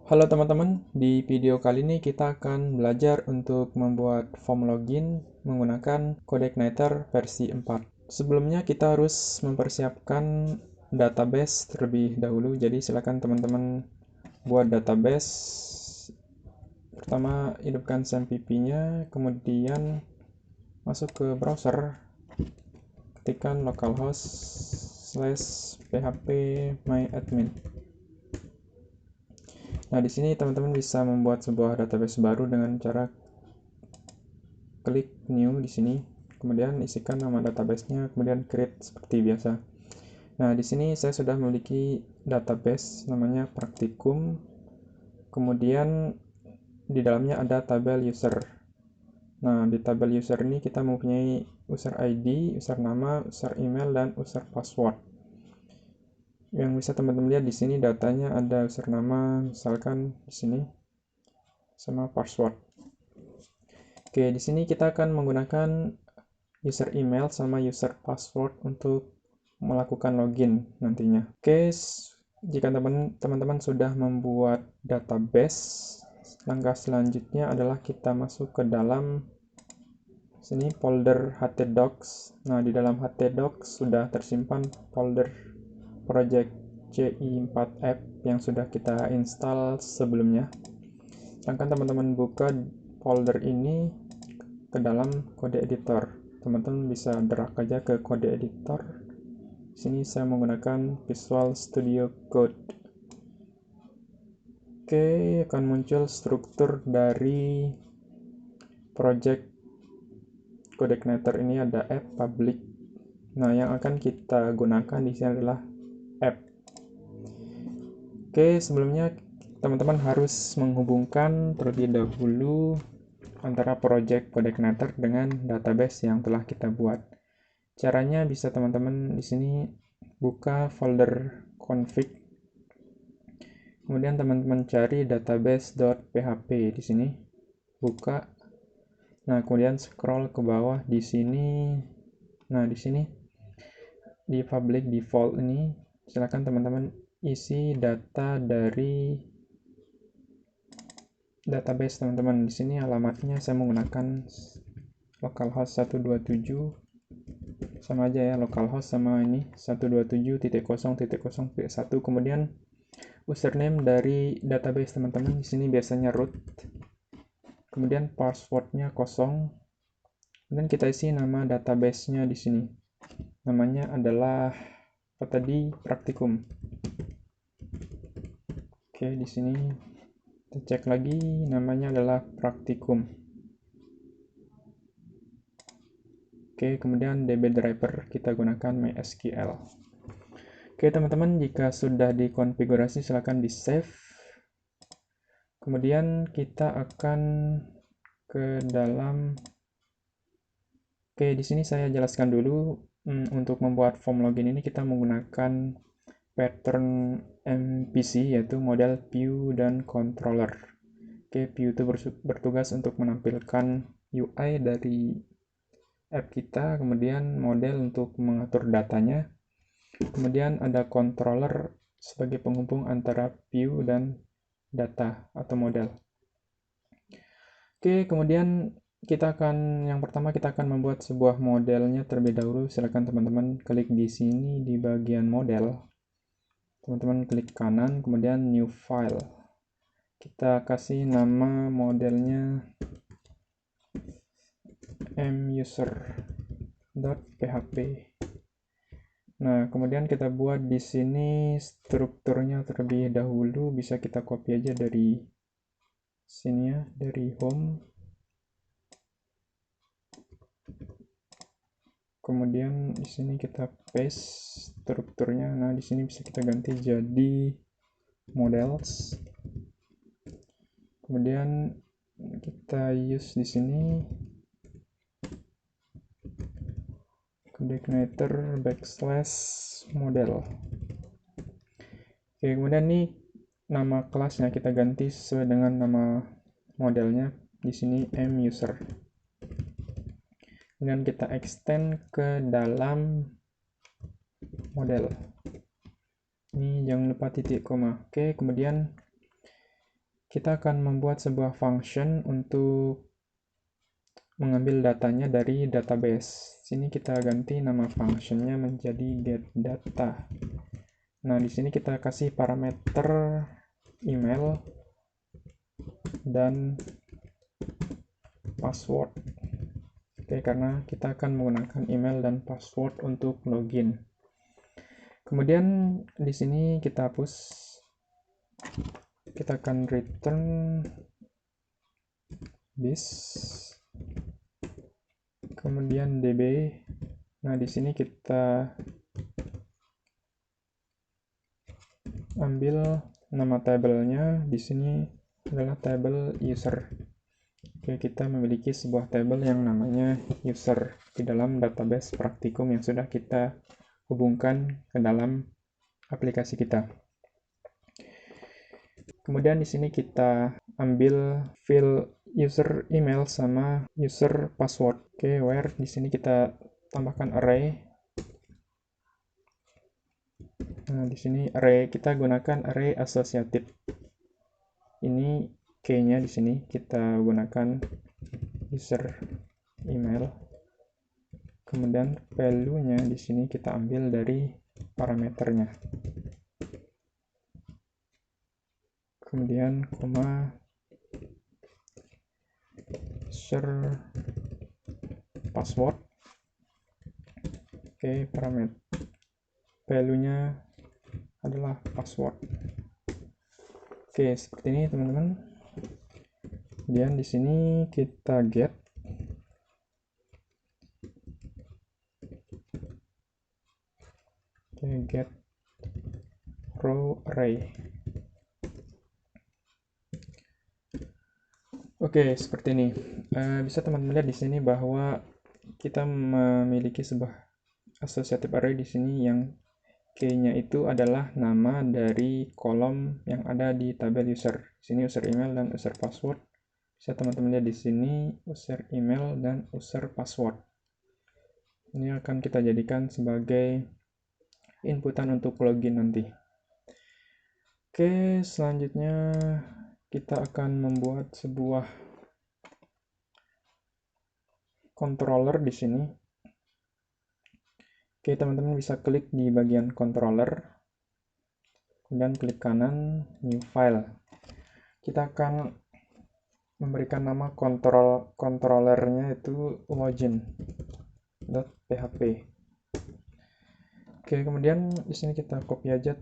Halo teman-teman, di video kali ini kita akan belajar untuk membuat form login menggunakan CodeIgniter versi 4. Sebelumnya kita harus mempersiapkan database terlebih dahulu, jadi silakan teman-teman buat database. Pertama, hidupkan SAMPP-nya, kemudian masuk ke browser, ketikkan localhost/php-myadmin. Nah, di sini teman-teman bisa membuat sebuah database baru dengan cara klik new di sini, kemudian isikan nama databasenya, kemudian create seperti biasa. Nah, di sini saya sudah memiliki database namanya Praktikum, kemudian di dalamnya ada tabel user. Nah, di tabel user ini kita mempunyai user ID, user nama, user email, dan user password. Yang bisa teman-teman lihat di sini datanya ada user nama, misalkan di sini, sama password. Oke, di sini kita akan menggunakan user email sama user password untuk melakukan login nantinya. Oke, jika teman-teman sudah membuat database, langkah selanjutnya adalah kita masuk ke dalam sini folder htdocs. Nah, di dalam htdocs sudah tersimpan folder project CI4app yang sudah kita install sebelumnya. Sedangkan teman-teman buka folder ini ke dalam kode editor. Teman-teman bisa drag aja ke kode editor. Sini saya menggunakan Visual Studio Code. Oke, akan muncul struktur dari project CodeIgniter ini. Ada app, public. Nah, yang akan kita gunakan di sini adalah app. Oke, sebelumnya teman-teman harus menghubungkan terlebih dahulu antara project CodeIgniter dengan database yang telah kita buat. Caranya bisa teman-teman di sini buka folder config, kemudian teman-teman cari database.php di sini, buka. Nah, kemudian scroll ke bawah di sini. Nah, di sini di public default ini silakan teman-teman isi data dari database teman-teman. Di sini alamatnya saya menggunakan localhost 127, sama aja ya, localhost sama ini 127.0.0.1. Kemudian username dari database teman-teman di sini biasanya root, kemudian passwordnya kosong, kemudian kita isi nama databasenya di sini, namanya adalah apa tadi, Praktikum. Oke, di sini kita cek lagi, namanya adalah Praktikum. Oke, kemudian DB driver kita gunakan MySQL. Oke teman-teman, jika sudah dikonfigurasi silakan di save. Kemudian kita akan ke dalam. Oke, di sini saya jelaskan dulu. Untuk membuat form login ini kita menggunakan pattern MVC, yaitu model view dan controller. Oke, view itu bertugas untuk menampilkan UI dari app kita, kemudian model untuk mengatur datanya, kemudian ada controller sebagai penghubung antara view dan data atau model. Oke, kemudian yang pertama kita akan membuat sebuah modelnya terlebih dahulu. Silakan teman-teman klik di sini di bagian model. Teman-teman klik kanan, kemudian new file. Kita kasih nama modelnya muser.php. Nah, kemudian kita buat di sini strukturnya terlebih dahulu. Bisa kita copy aja dari sini ya, dari home. Kemudian di sini kita paste strukturnya. Nah, di sini bisa kita ganti jadi models. Kemudian kita use di sini CodeIgniter /model. Oke, kemudian nih nama kelasnya kita ganti sesuai dengan nama modelnya. Di sini muser. Kemudian kita extend ke dalam model. Ini jangan lupa titik koma. Oke, kemudian kita akan membuat sebuah function untuk mengambil datanya dari database. Sini kita ganti nama functionnya menjadi getData. Nah, di sini kita kasih parameter email dan password. Oke, karena kita akan menggunakan email dan password untuk login. Kemudian di sini kita hapus. Kita akan return this. Kemudian db. Nah, di sini kita ambil nama tabelnya. Di sini adalah tabel user. Oke, kita memiliki sebuah tabel yang namanya user di dalam database praktikum yang sudah kita hubungkan ke dalam aplikasi kita. Kemudian di sini kita ambil field user email sama user password. Oke, where di sini kita tambahkan array. Nah, di sini array kita gunakan array associative. Ini key-nya di sini kita gunakan user email. Kemudian value-nya di sini kita ambil dari parameternya. Kemudian koma user password. Oke, parameter value-nya adalah password. Oke, seperti ini teman-teman. Kemudian di sini kita get row array. Oke, seperti ini. Bisa teman-teman lihat di sini bahwa kita memiliki sebuah associative array di sini yang key-nya itu adalah nama dari kolom yang ada di tabel user. Di sini user email dan user password. Bisa teman-teman lihat di sini user email dan user password. Ini akan kita jadikan sebagai inputan untuk login nanti. Oke, selanjutnya kita akan membuat sebuah controller di sini. Oke, teman-teman bisa klik di bagian controller, kemudian klik kanan, new file. Kita akan memberikan nama controllernya itu login.php. Oke, kemudian di sini kita copy aja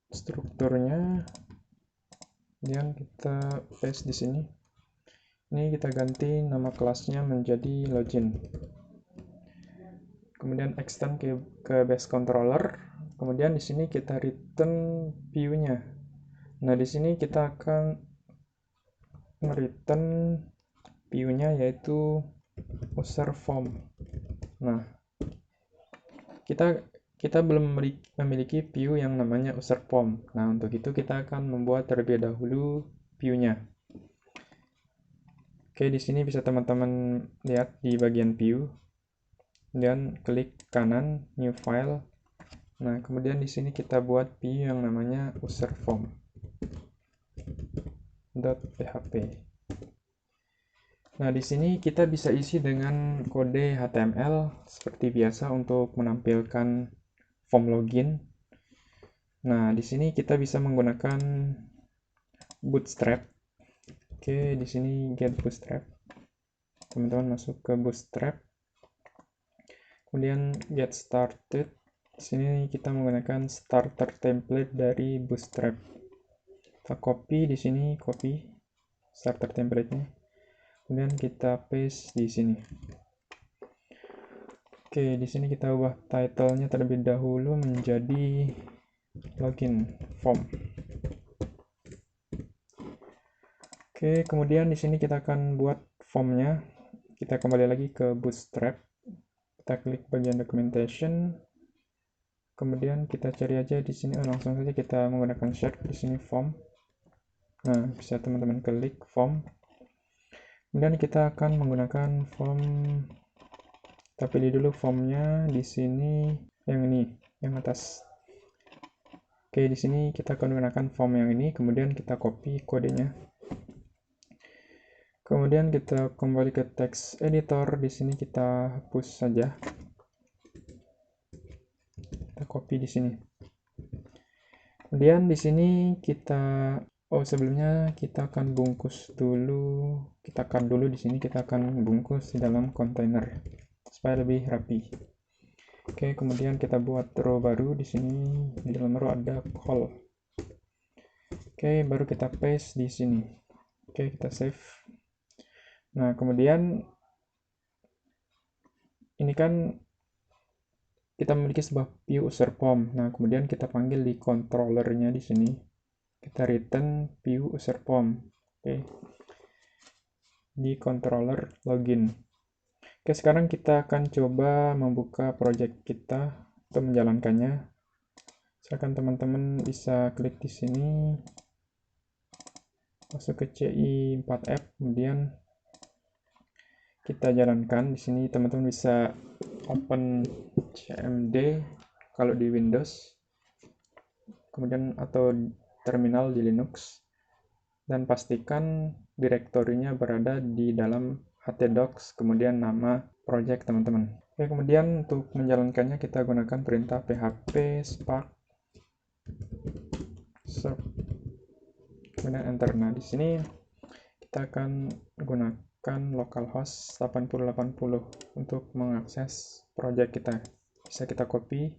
strukturnya, kemudian kita paste di sini. Ini kita ganti nama kelasnya menjadi login. Kemudian extend ke base controller. Kemudian di sini kita return view-nya. Nah, di sini kita akan return view-nya yaitu user form. Nah, kita belum memiliki view yang namanya user form. Nah, untuk itu kita akan membuat terlebih dahulu view-nya. Oke, di sini bisa teman-teman lihat di bagian view. Dan klik kanan new file. Nah, kemudian di sini kita buat view yang namanya user form.php. Nah, di sini kita bisa isi dengan kode HTML seperti biasa untuk menampilkan form login. Nah, di sini kita bisa menggunakan Bootstrap. Oke, di sini get Bootstrap. Teman-teman masuk ke Bootstrap. Kemudian get started. Di sini kita menggunakan starter template dari Bootstrap. Kita copy di sini, copy starter template-nya. Kemudian kita paste di sini. Oke, di sini kita ubah title-nya terlebih dahulu menjadi login form. Oke, kemudian di sini kita akan buat formnya. Kita kembali lagi ke Bootstrap. Kita klik bagian documentation. Kemudian kita cari aja di sini, langsung saja kita menggunakan search di sini form. Nah, bisa teman-teman klik form. Kemudian kita akan menggunakan form. Kita pilih dulu formnya di sini yang ini, yang atas. Oke, di sini kita akan menggunakan form yang ini, kemudian kita copy kodenya. Kemudian kita kembali ke text editor. Di sini kita hapus saja. Kita copy di sini. Kemudian di sini kita sebelumnya kita akan bungkus dulu. Kita akan dulu di sini kita akan bungkus di dalam kontainer supaya lebih rapi. Oke, kemudian kita buat row baru di sini. Di dalam row ada call. Oke, baru kita paste di sini. Oke, kita save. Nah, kemudian ini kan kita memiliki sebuah view user form. Nah, kemudian kita panggil di controllernya di sini. Kita return view user form. Oke. Di controller login. Oke, sekarang kita akan coba membuka project kita untuk menjalankannya. Silakan teman-teman bisa klik di sini. Masuk ke CI4F, kemudian kita jalankan. Di sini teman-teman bisa open cmd kalau di Windows, kemudian atau terminal di Linux, dan pastikan direktorinya berada di dalam htdocs, kemudian nama project teman-teman. Oke, kemudian untuk menjalankannya kita gunakan perintah php spark serve, kemudian enter. Nah, di sini kita akan gunakan localhost 8080 untuk mengakses project kita. Bisa kita copy.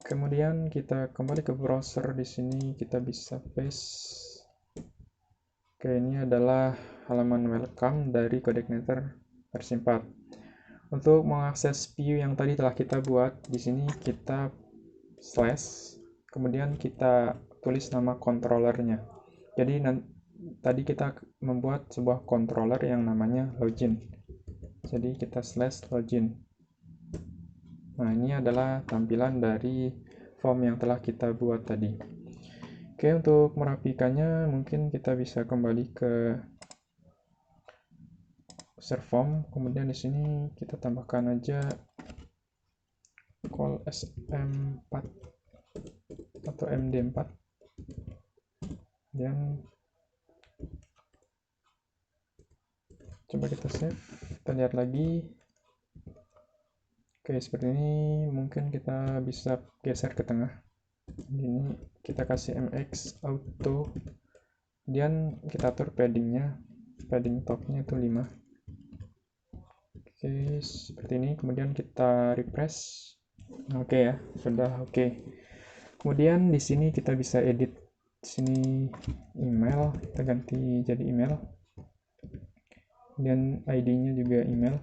Kemudian kita kembali ke browser. Di sini kita bisa paste. Oke, ini adalah halaman welcome dari CodeIgniter versi 4. Untuk mengakses view yang tadi telah kita buat, di sini kita slash, kemudian kita tulis nama controllernya. Jadi tadi kita membuat sebuah controller yang namanya login. Jadi kita slash login. Nah, ini adalah tampilan dari form yang telah kita buat tadi. Oke, untuk merapikannya mungkin kita bisa kembali ke user form. Kemudian di sini kita tambahkan aja call sm4 atau md4. Dan coba kita save, kita lihat lagi. Oke, seperti ini. Mungkin kita bisa geser ke tengah. Ini kita kasih mx auto, kemudian kita atur paddingnya, padding topnya itu 5. Oke, seperti ini. Kemudian kita refresh. Oke ya, sudah oke. Kemudian di sini kita bisa edit. Di sini email, kita ganti jadi email. Kemudian ID-nya juga email.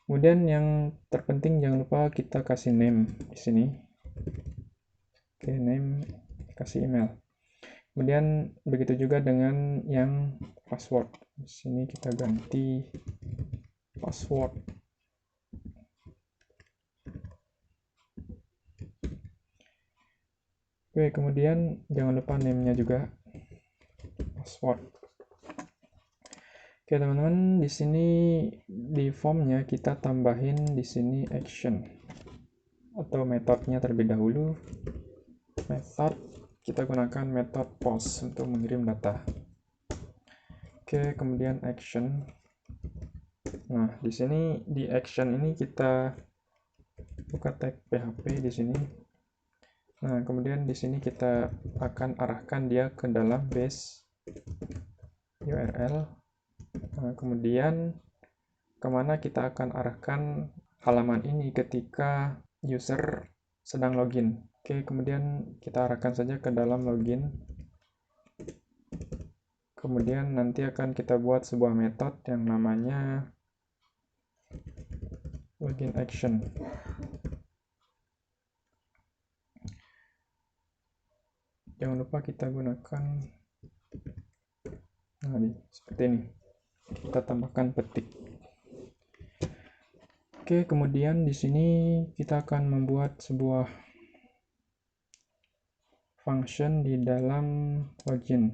Kemudian yang terpenting jangan lupa kita kasih name di sini. Oke, name, kasih email. Kemudian begitu juga dengan yang password. Di sini kita ganti password. Oke, kemudian jangan lupa name-nya juga password. Oke, teman-teman, di sini di formnya kita tambahin di sini action atau metodenya terlebih dahulu. Method kita gunakan metode post untuk mengirim data. Oke, kemudian action. Nah, di sini di action ini kita buka tag PHP di sini. Nah, kemudian di sini kita akan arahkan dia ke dalam base URL. Nah, kemudian kemana kita akan arahkan halaman ini ketika user sedang login. Oke, kemudian kita arahkan saja ke dalam login. Kemudian nanti akan kita buat sebuah metode yang namanya login action. Jangan lupa kita gunakan seperti ini. Kita tambahkan petik. Oke, kemudian di sini kita akan membuat sebuah function di dalam login.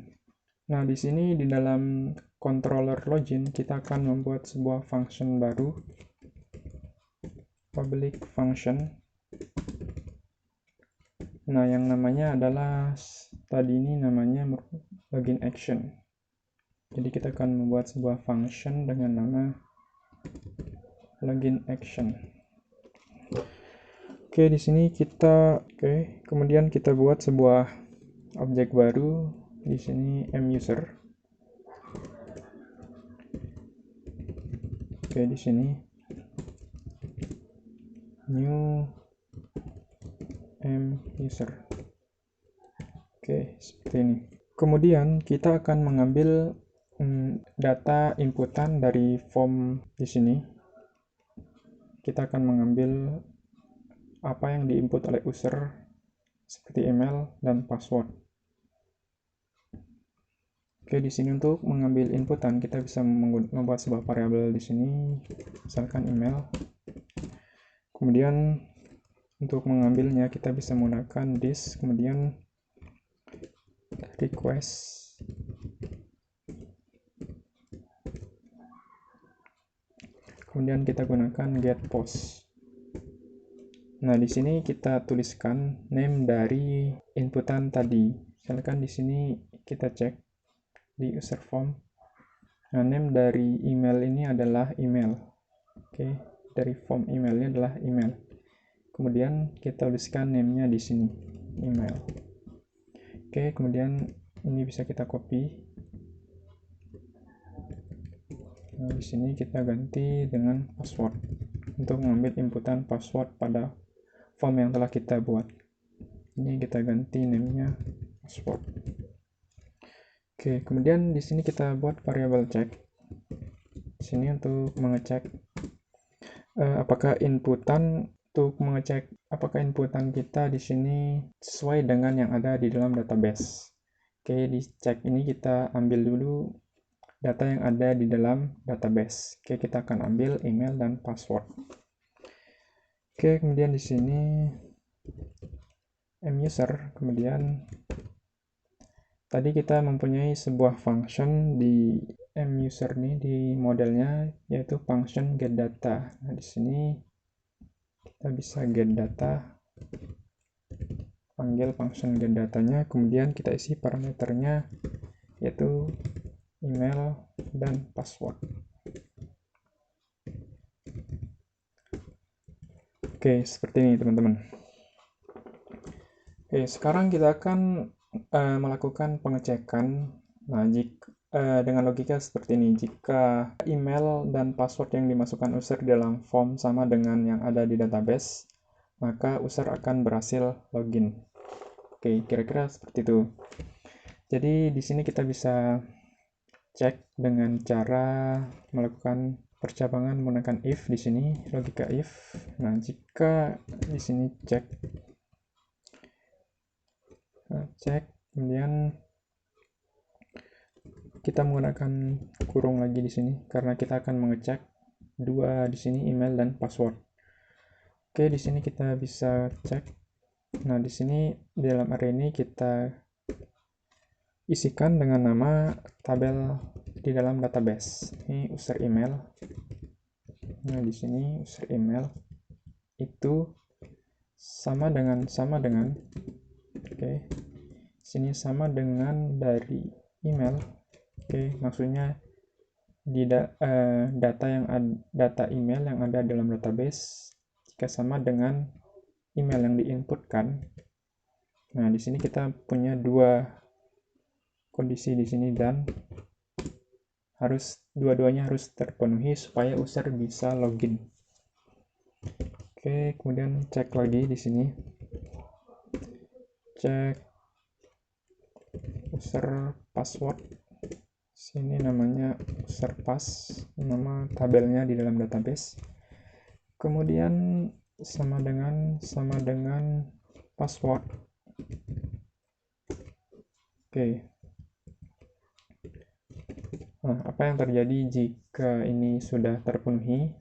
Nah, di sini di dalam controller login kita akan membuat sebuah function baru, public function. Nah, yang namanya adalah tadi ini namanya login action. Jadi kita akan membuat sebuah function dengan nama login action. Oke, di sini kita kemudian kita buat sebuah objek baru di sini muser. Oke, di sini new muser. Oke, seperti ini. Kemudian kita akan mengambil data inputan dari form di sini. Kita akan mengambil apa yang diinput oleh user seperti email dan password. Oke, di sini untuk mengambil inputan kita bisa membuat sebuah variabel di sini, misalkan email. Kemudian untuk mengambilnya kita bisa menggunakan this, kemudian request. Kemudian kita gunakan get post. Nah, di sini kita tuliskan name dari inputan tadi. Misalkan di sini kita cek di user form. Nah, name dari email ini adalah email. Oke, dari form emailnya adalah email. Kemudian kita tuliskan name-nya di sini, email. Oke, kemudian ini bisa kita copy. Nah, di sini kita ganti dengan password untuk mengambil inputan password pada form yang telah kita buat. Ini kita ganti name-nya password. Oke, kemudian di sini kita buat variabel check. Di sini untuk mengecek apakah inputan kita di sini sesuai dengan yang ada di dalam database. Oke, di check ini kita ambil dulu data yang ada di dalam database. Oke, kita akan ambil email dan password. Oke, kemudian di sini muser, kemudian tadi kita mempunyai sebuah function di muser ini di modelnya yaitu function get data. Nah, di sini kita bisa get data, panggil function get datanya, kemudian kita isi parameternya yaitu email dan password. Oke, seperti ini teman-teman. Oke, sekarang kita akan melakukan pengecekan. Nah, dengan logika seperti ini, jika email dan password yang dimasukkan user dalam form sama dengan yang ada di database, maka user akan berhasil login. Oke, kira-kira seperti itu. Jadi di sini kita bisa cek dengan cara melakukan percabangan menggunakan if di sini, logika if. Nah, jika di sini cek, kemudian kita menggunakan kurung lagi di sini karena kita akan mengecek dua di sini, email dan password. Oke, di sini kita bisa cek. Nah, di sini di dalam array ini kita isikan dengan nama tabel di dalam database. Ini user email. Nah, di sini user email itu sama dengan oke. Sini sama dengan dari email. Oke, maksudnya di data email yang ada dalam database jika sama dengan email yang diinputkan. Nah, di sini kita punya dua kondisi di sini dan dua-duanya harus terpenuhi supaya user bisa login. Oke, kemudian cek lagi di sini. Cek user password. Sini namanya user pass, nama tabelnya di dalam database. Kemudian sama dengan password. Oke. Nah, apa yang terjadi jika ini sudah terpenuhi?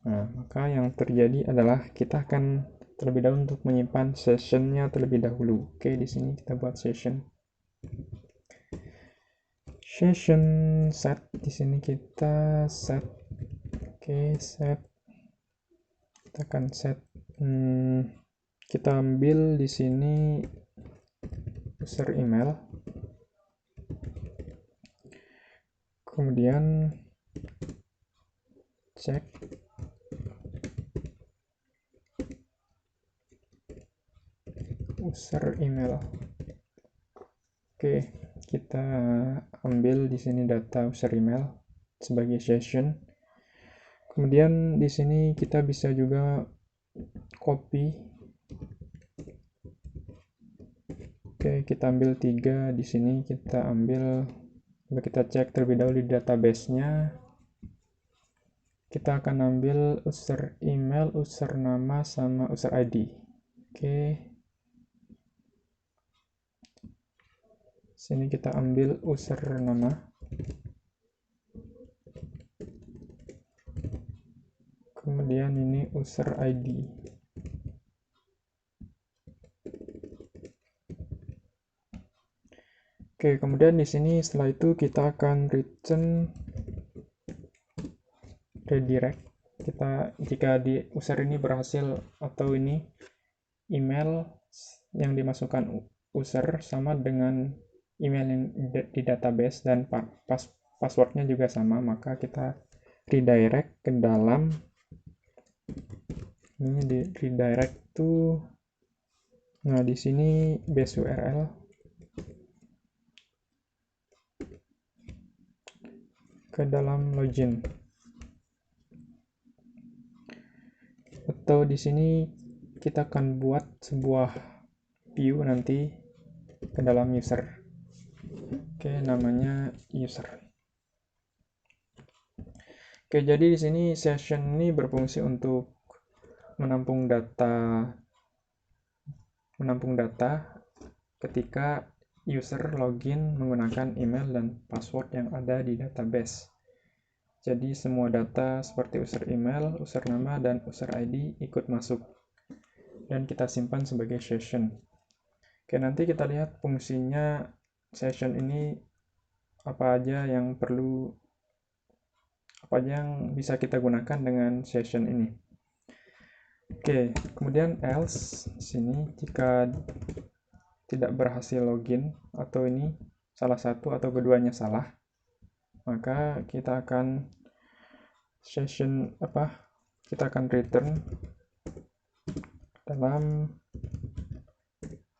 Nah, maka yang terjadi adalah kita akan terlebih dahulu untuk menyimpan sessionnya terlebih dahulu. Oke, di sini kita buat session set. Di sini kita set. Oke, set. Kita akan set. Kita ambil di sini user email. Kemudian cek user email. Oke, kita ambil di sini data user email sebagai session. Kemudian di sini kita bisa juga copy. Oke, kita ambil 3 di sini, kita ambil, kita cek terlebih dahulu di database-nya. Kita akan ambil user email, user nama, sama user ID. Oke. Sini kita ambil user nama. Kemudian ini user ID. Oke, kemudian di sini setelah itu kita akan return redirect. Jika di user ini berhasil, atau ini email yang dimasukkan user sama dengan email yang di database dan passwordnya juga sama, maka kita redirect ke dalam ini, di redirect to, nah di sini base URL, ke dalam login, atau di sini kita akan buat sebuah view nanti ke dalam user. Oke, namanya user. Oke, jadi di sini session ini berfungsi untuk menampung data ketika user login menggunakan email dan password yang ada di database. Jadi semua data seperti user email, user nama, dan user ID ikut masuk dan kita simpan sebagai session. Oke, nanti kita lihat fungsinya session ini apa aja yang bisa kita gunakan dengan session ini. Oke, kemudian else sini jika tidak berhasil login atau ini salah satu atau keduanya salah, maka kita akan return dalam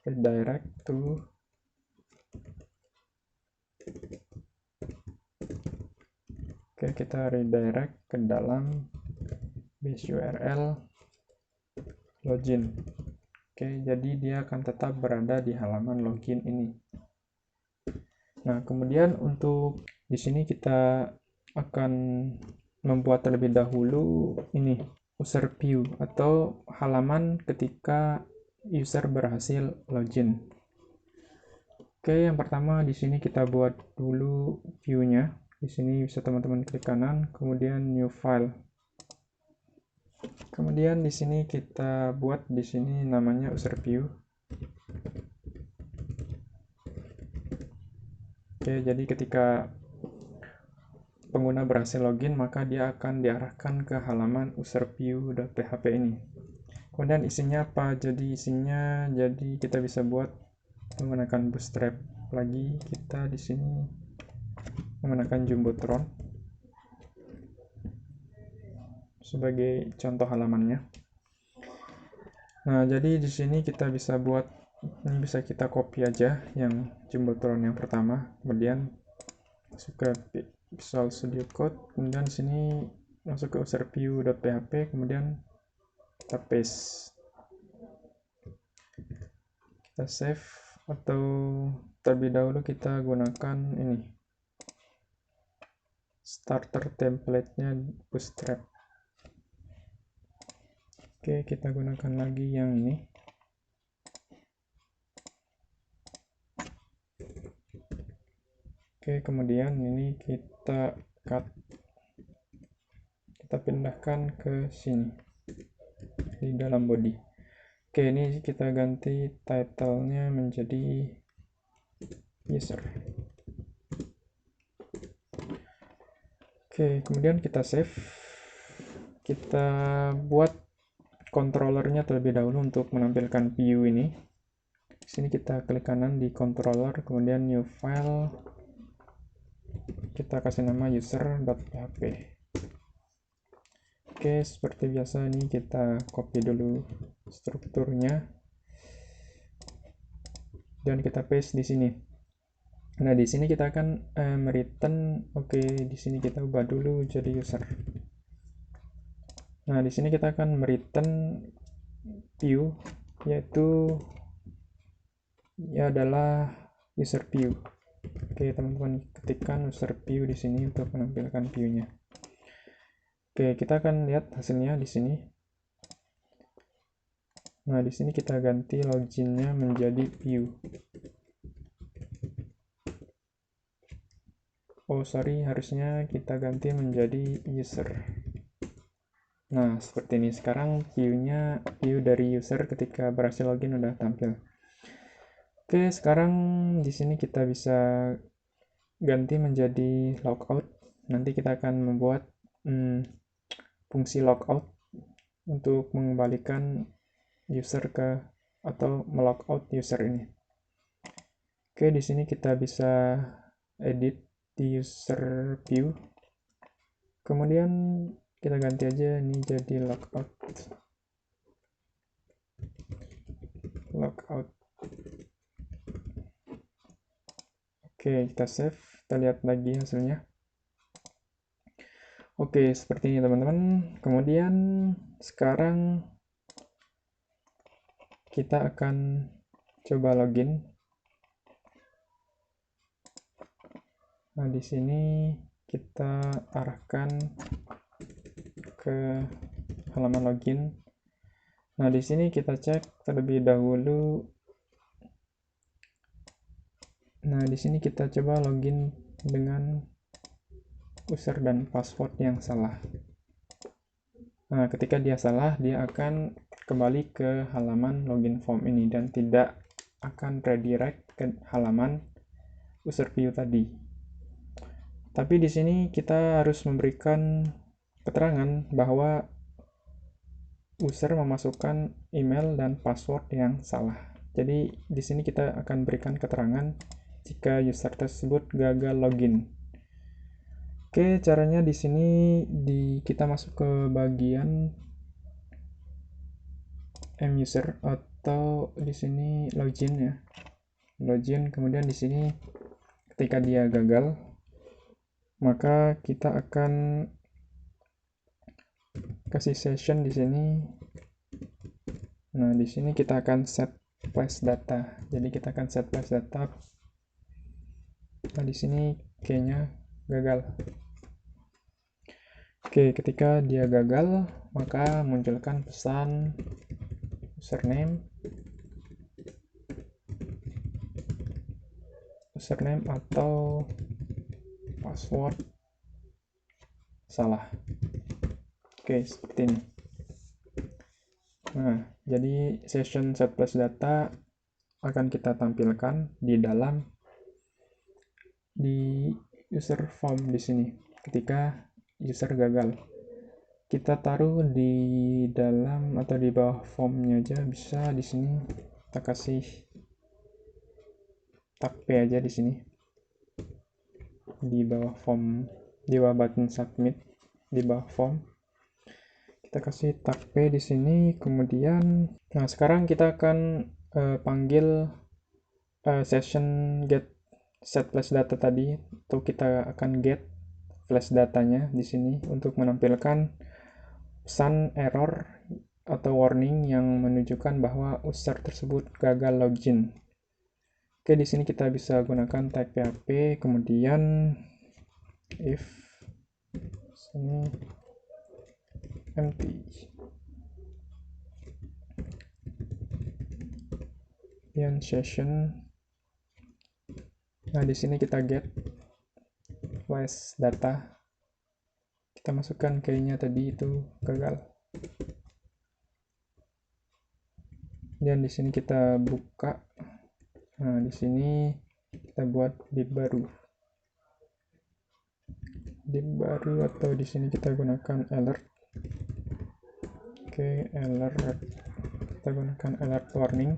redirect to kita redirect ke dalam base URL login. Jadi dia akan tetap berada di halaman login ini. Nah, kemudian untuk di sini kita akan membuat terlebih dahulu ini user view atau halaman ketika user berhasil login. Yang pertama di sini kita buat dulu view-nya. Di sini bisa teman-teman klik kanan, kemudian new file. Kemudian di sini kita buat di sini namanya user view. Jadi ketika pengguna berhasil login, maka dia akan diarahkan ke halaman userview.php ini. Kemudian isinya apa? Jadi kita bisa buat menggunakan Bootstrap. Lagi kita di sini menggunakan Jumbotron sebagai contoh halamannya. Nah, jadi di sini kita bisa buat, ini bisa kita copy aja yang Jumbotron yang pertama, kemudian masuk ke Visual Studio Code, kemudian di sini masuk ke userview.php, kemudian kita paste, kita save, atau terlebih dahulu kita gunakan ini starter template-nya Bootstrap. Kita gunakan lagi yang ini. Kemudian ini kita cut, kita pindahkan ke sini di dalam body. Ini kita ganti title-nya menjadi user. Kemudian kita save. Kita buat controllernya terlebih dahulu untuk menampilkan view ini. Di sini kita klik kanan di controller, kemudian new file. kita kasih nama user.php. Oke, seperti biasa nih kita copy dulu strukturnya dan kita paste di sini. Nah, di sini kita akan mereturn. Oke, di sini kita ubah dulu jadi user. Nah, di sini kita akan mereturn view, yaitu ya adalah user view. Oke, teman-teman ketikkan user view di sini untuk menampilkan view-nya. Oke, kita akan lihat hasilnya di sini. Nah, di sini kita ganti login-nya menjadi view. Oh, sorry, harusnya kita ganti menjadi user. Nah, seperti ini. Sekarang view-nya view dari user ketika berhasil login udah tampil. Oke, sekarang di sini kita bisa ganti menjadi logout. Nanti kita akan membuat fungsi logout untuk mengembalikan user ke atau melogout user ini. Oke, di sini kita bisa edit di user view. Kemudian kita ganti aja ini jadi logout. Oke, kita save, kita lihat lagi hasilnya. Oke, seperti ini teman-teman. Kemudian sekarang kita akan coba login. Nah, di sini kita arahkan ke halaman login. Nah, di sini kita cek terlebih dahulu. Nah, di sini kita coba login dengan user dan password yang salah. Nah, ketika dia salah, dia akan kembali ke halaman login form ini dan tidak akan redirect ke halaman user view tadi. Tapi di sini kita harus memberikan keterangan bahwa user memasukkan email dan password yang salah. Jadi di sini kita akan berikan keterangan jika user tersebut gagal login. Oke, caranya di sini kita masuk ke bagian user atau di sini login ya. Login, kemudian di sini ketika dia gagal, maka kita akan kasih session di sini. Nah, di sini kita akan set flash data. Jadi kita akan set flash data. Nah, di sini kayaknya gagal. Oke, ketika dia gagal, maka munculkan pesan username atau password salah. Oke, seperti ini. Nah, jadi session set flash data akan kita tampilkan di user form di sini ketika user gagal. Kita taruh di dalam atau di bawah formnya aja bisa. Di sini kita kasih tag P aja di sini di bawah form, di bawah button submit, di bawah form kita kasih tag P di sini. Kemudian nah sekarang kita akan panggil session get set flash data tadi, atau kita akan get flash datanya di sini untuk menampilkan pesan error atau warning yang menunjukkan bahwa user tersebut gagal login. Oke, di sini kita bisa gunakan tag PHP, kemudian if sini empty, kemudian session. Nah, di sini kita get flash data, kita masukkan kayaknya tadi itu gagal. Dan di sini kita buka. Nah, di sini kita buat div baru. Atau di sini kita gunakan alert. Oke, alert. Kita gunakan alert warning.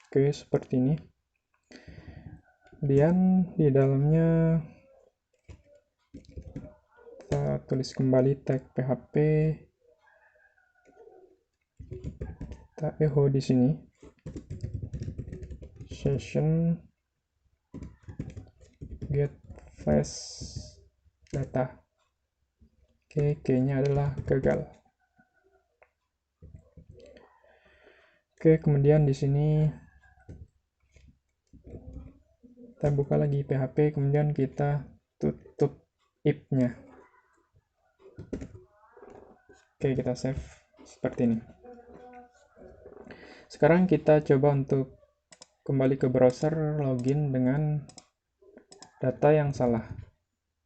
Oke, seperti ini. Kemudian di dalamnya kita tulis kembali tag PHP, kita echo di sini session get flash data. Oke, key-nya adalah gagal. Oke, kemudian di sini kita buka lagi PHP, kemudian kita tutup if-nya. Oke, kita save seperti ini. Sekarang kita coba untuk kembali ke browser, login dengan data yang salah.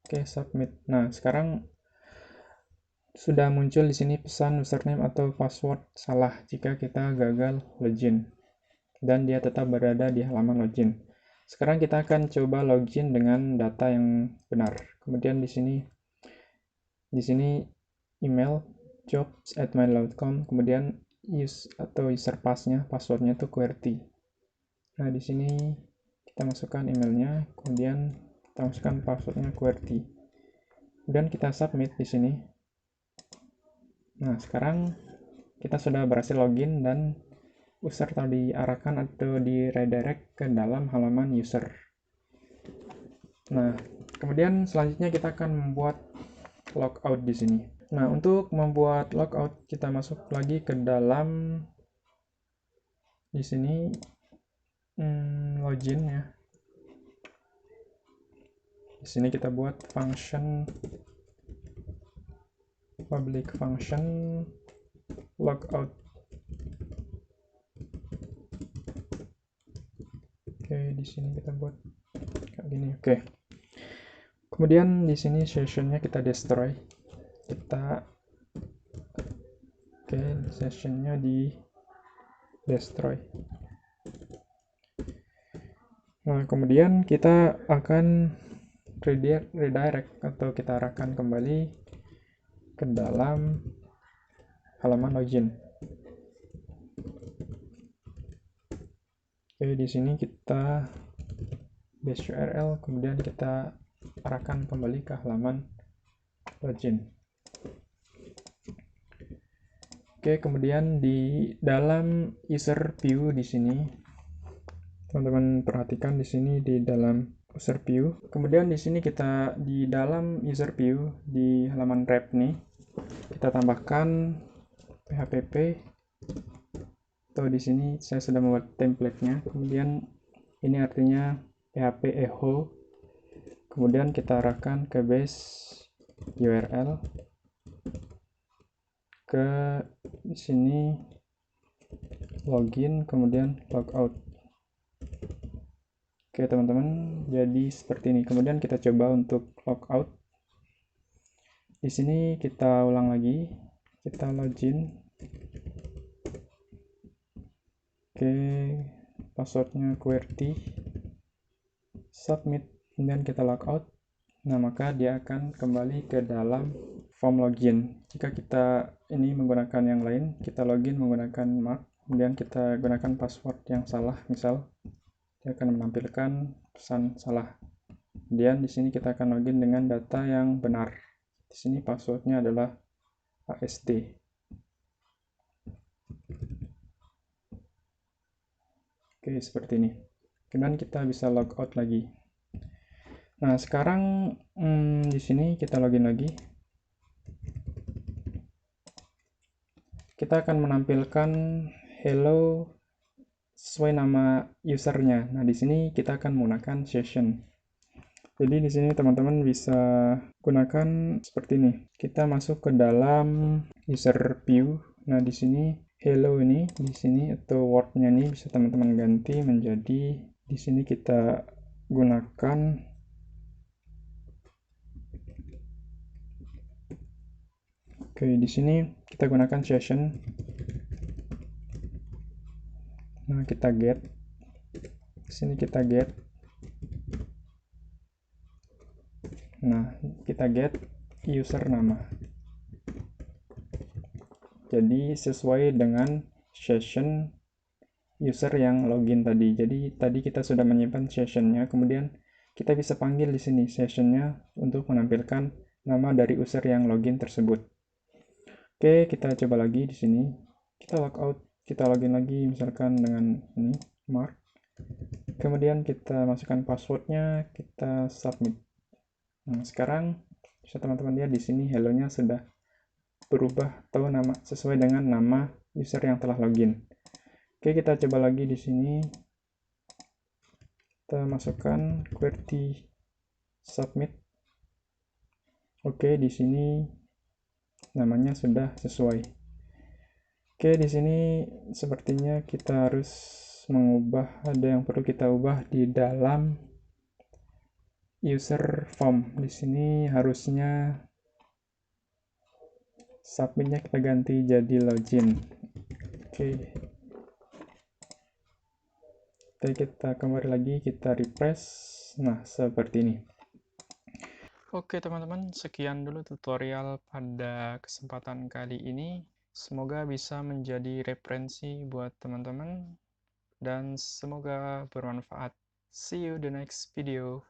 Oke, submit. Nah, sekarang sudah muncul di sini pesan username atau password salah jika kita gagal login dan dia tetap berada di halaman login. Sekarang kita akan coba login dengan data yang benar. Kemudian di sini email jobs@mail.com, kemudian user passwordnya itu QWERTY. Nah, di sini kita masukkan emailnya, kemudian kita masukkan passwordnya QWERTY. Kemudian kita submit di sini. Nah, sekarang kita sudah berhasil login dan user tadi diarahkan atau di redirect ke dalam halaman user. Nah, kemudian selanjutnya kita akan membuat logout di sini. Nah, untuk membuat logout kita masuk lagi ke dalam di sini login ya. Di sini kita buat function public function logout. Oke, di sini kita buat kayak gini. Oke. Kemudian di sini sessionnya kita destroy. Sessionnya di destroy. Nah, kemudian kita akan redirect atau kita arahkan kembali ke dalam halaman login. Oke, di sini kita base URL, kemudian kita arahkan kembali ke halaman login. Oke, kemudian di dalam user view di sini, teman-teman perhatikan di sini di dalam user view. Kemudian di sini kita di dalam user view di halaman wrap nih, kita tambahkan php. Atau di sini saya sudah membuat template-nya. Kemudian ini artinya PHP echo. Kemudian kita arahkan ke base URL. Ke di sini login, kemudian logout. Oke, teman-teman, jadi seperti ini. Kemudian kita coba untuk logout. Di sini kita ulang lagi. Kita login. Oke, passwordnya QWERTY, submit, kemudian kita logout. Nah, maka dia akan kembali ke dalam form login. Jika kita ini menggunakan yang lain, kita login menggunakan mark, kemudian kita gunakan password yang salah, misal dia akan menampilkan pesan salah. Kemudian di sini kita akan login dengan data yang benar. Di sini passwordnya adalah ASD. Oke, seperti ini. Kemudian kita bisa logout lagi. Nah, sekarang di sini kita login lagi. Kita akan menampilkan hello sesuai nama usernya. Nah, di sini kita akan menggunakan session. Jadi di sini teman-teman bisa gunakan seperti ini. Kita masuk ke dalam user view. Nah, di sini hello ini di sini atau word-nya ini bisa teman-teman ganti menjadi di sini kita gunakan di sini kita gunakan session. Nah, kita get. Di sini kita get. Nah, kita get user nama. Jadi sesuai dengan session user yang login tadi. Jadi tadi kita sudah menyimpan sessionnya, kemudian kita bisa panggil di sini sessionnya untuk menampilkan nama dari user yang login tersebut. Oke, kita coba lagi di sini. Kita logout, kita login lagi misalkan dengan ini, mark. Kemudian kita masukkan passwordnya, kita submit. Nah, sekarang bisa teman-teman lihat di sini hello-nya sudah berubah atau nama sesuai dengan nama user yang telah login. Oke, kita coba lagi di sini. Kita masukkan QWERTY submit. Oke, di sini namanya sudah sesuai. Oke, di sini sepertinya kita harus mengubah, ada yang perlu kita ubah di dalam user form. Di sini harusnya submitnya kita ganti jadi login. Oke. Oke, kita kembali lagi, kita refresh. Nah, seperti ini. Oke teman-teman, sekian dulu tutorial pada kesempatan kali ini. Semoga bisa menjadi referensi buat teman-teman dan semoga bermanfaat. See you the next video.